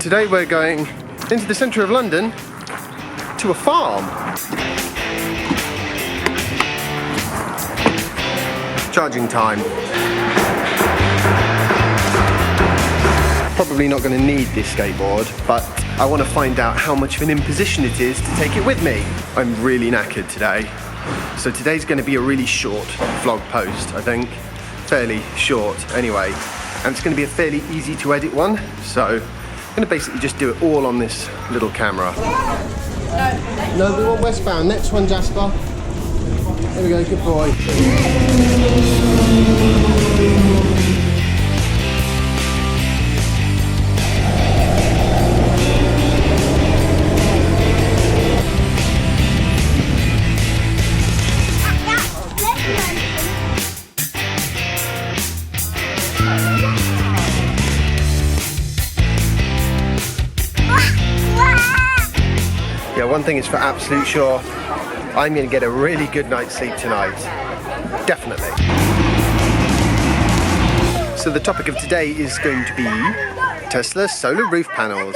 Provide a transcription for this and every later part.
Today we're going into the centre of London to a farm. Charging time. Probably not going to need this skateboard, but I want to find out how much of an imposition it is to take it with me. I'm really knackered today. So today's going to be a really short vlog post, I think. Fairly short anyway. And it's going to be a fairly easy to edit one. So I'm going to basically just do it all on this little camera. No, we want westbound. Next one, Jasper. There we go, good boy. Yeah, one thing is for absolute sure, I'm going to get a really good night's sleep tonight. Definitely. So the topic of today is going to be Tesla solar roof panels.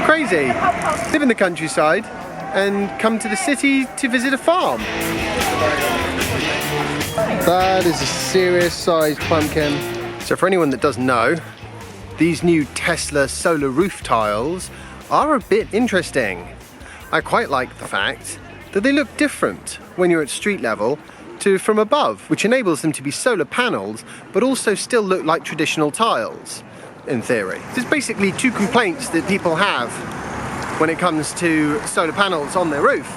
Crazy. Live in the countryside and come to the city to visit a farm. That is a serious sized pumpkin. So for anyone that doesn't know, these new Tesla solar roof tiles are a bit interesting. I quite like the fact that they look different when you're at street level to from above, which enables them to be solar panels but also still look like traditional tiles. In theory. There's basically two complaints that people have when it comes to solar panels on their roof.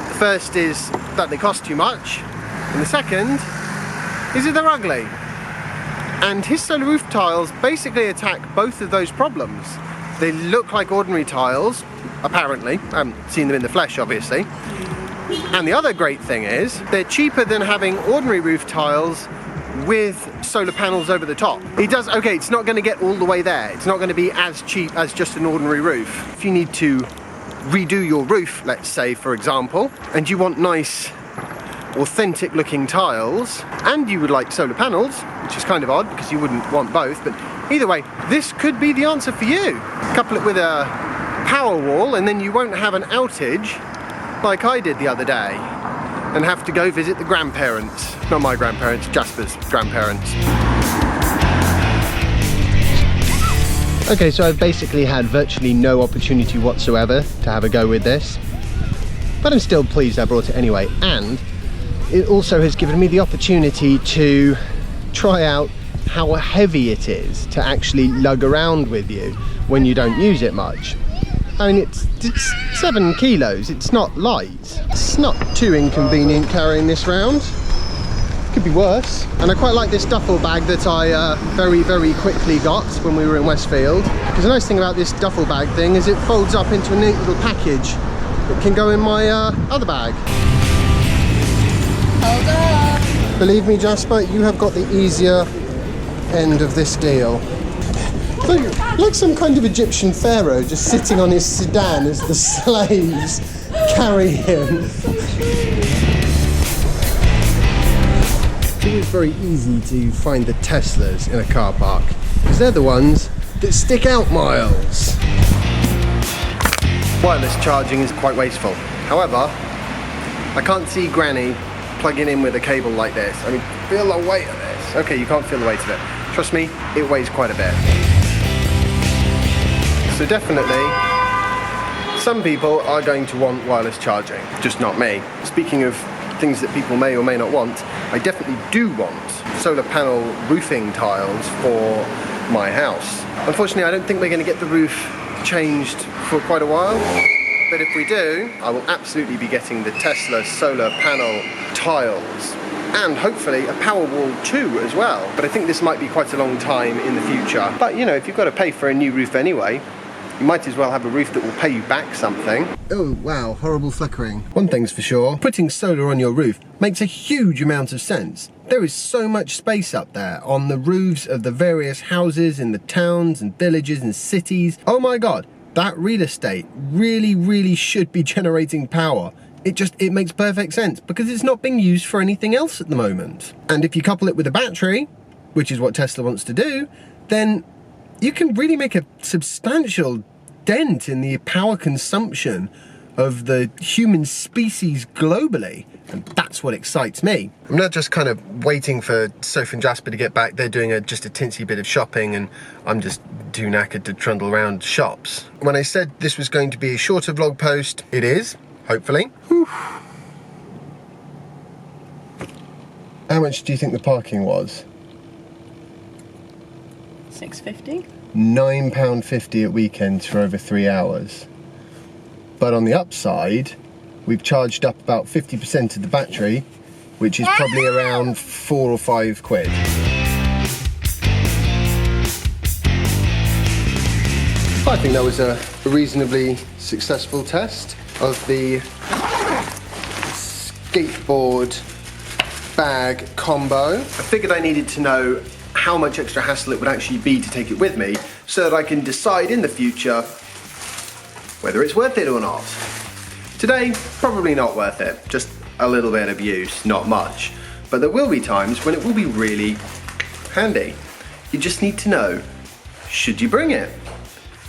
The first is that they cost too much, and the second is that they're ugly. And his solar roof tiles basically attack both of those problems. They look like ordinary tiles, apparently. I haven't seen them in the flesh, obviously. And the other great thing is they're cheaper than having ordinary roof tiles with solar panels over the top. Okay, it's not going to get all the way there. It's not going to be as cheap as just an ordinary roof. If you need to redo your roof, let's say, for example, and you want nice, authentic looking tiles, and you would like solar panels, which is kind of odd because you wouldn't want both, but either way, this could be the answer for you. Couple it with a power wall and then you won't have an outage like I did the other day and have to go visit the grandparents. Not my grandparents, Jasper's grandparents. Okay, so I've basically had virtually no opportunity whatsoever to have a go with this, but I'm still pleased I brought it anyway, and it also has given me the opportunity to try out how heavy it is to actually lug around with you when you don't use it much. I mean, it's 7 kilos, it's not light. It's not too inconvenient carrying this round. Could be worse. And I quite like this duffel bag that I very, very quickly got when we were in Westfield. Because the nice thing about this duffel bag thing is it folds up into a neat little package that can go in my other bag. Hold up. Believe me, Jasper, you have got the easier end of this deal. Like some kind of Egyptian pharaoh just sitting on his sedan as the slaves carry him. It is very easy to find the Teslas in a car park because they're the ones that stick out miles. Wireless charging is quite wasteful. However, I can't see Granny plugging in with a cable like this. I mean, feel the weight of this. Okay, you can't feel the weight of it. Trust me, it weighs quite a bit. So definitely, some people are going to want wireless charging, just not me. Speaking of things that people may or may not want, I definitely do want solar panel roofing tiles for my house. Unfortunately, I don't think we're going to get the roof changed for quite a while, but if we do, I will absolutely be getting the Tesla solar panel tiles and hopefully a power wall too as well. But I think this might be quite a long time in the future. But you know, if you've got to pay for a new roof anyway, You might as well have a roof that will pay you back something. Oh wow, horrible flickering. One thing's for sure, putting solar on your roof makes a huge amount of sense. There is so much space up there on the roofs of the various houses in the towns and villages and cities. Oh my god, that real estate really should be generating power. It makes perfect sense because it's not being used for anything else at the moment. And if you couple it with a battery, which is what Tesla wants to do, then you can really make a substantial dent in the power consumption of the human species globally. And that's what excites me. I'm not just kind of waiting for Soph and Jasper to get back. They're doing just a tinsy bit of shopping and I'm just too knackered to trundle around shops. When I said this was going to be a shorter vlog post, it is, hopefully. Whew. How much do you think the parking was? £6.50. £9.50 at weekends for over 3 hours. But on the upside, we've charged up about 50% of the battery, which is probably around 4 or 5 quid. I think that was a reasonably successful test of the skateboard bag combo. I figured I needed to know how much extra hassle it would actually be to take it with me so that I can decide in the future whether it's worth it or not. Today, probably not worth it. Just a little bit of use, not much. But there will be times when it will be really handy. You just need to know, should you bring it?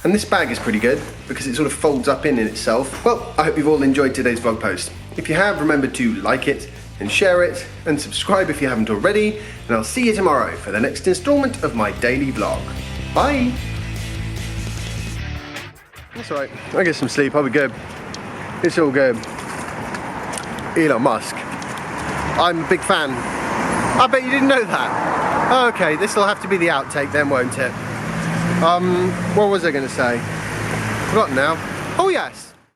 And this bag is pretty good because it sort of folds up in itself. Well, I hope you've all enjoyed today's vlog post. If you have, remember to like it and share it and subscribe if you haven't already. And I'll see you tomorrow for the next installment of my daily vlog. Bye. That's all right. I'll get some sleep. I'll be good. It's all good. Elon Musk. I'm a big fan. I bet you didn't know that. Okay, this will have to be the outtake then, won't it? What was I going to say? Forgotten now. Oh yes.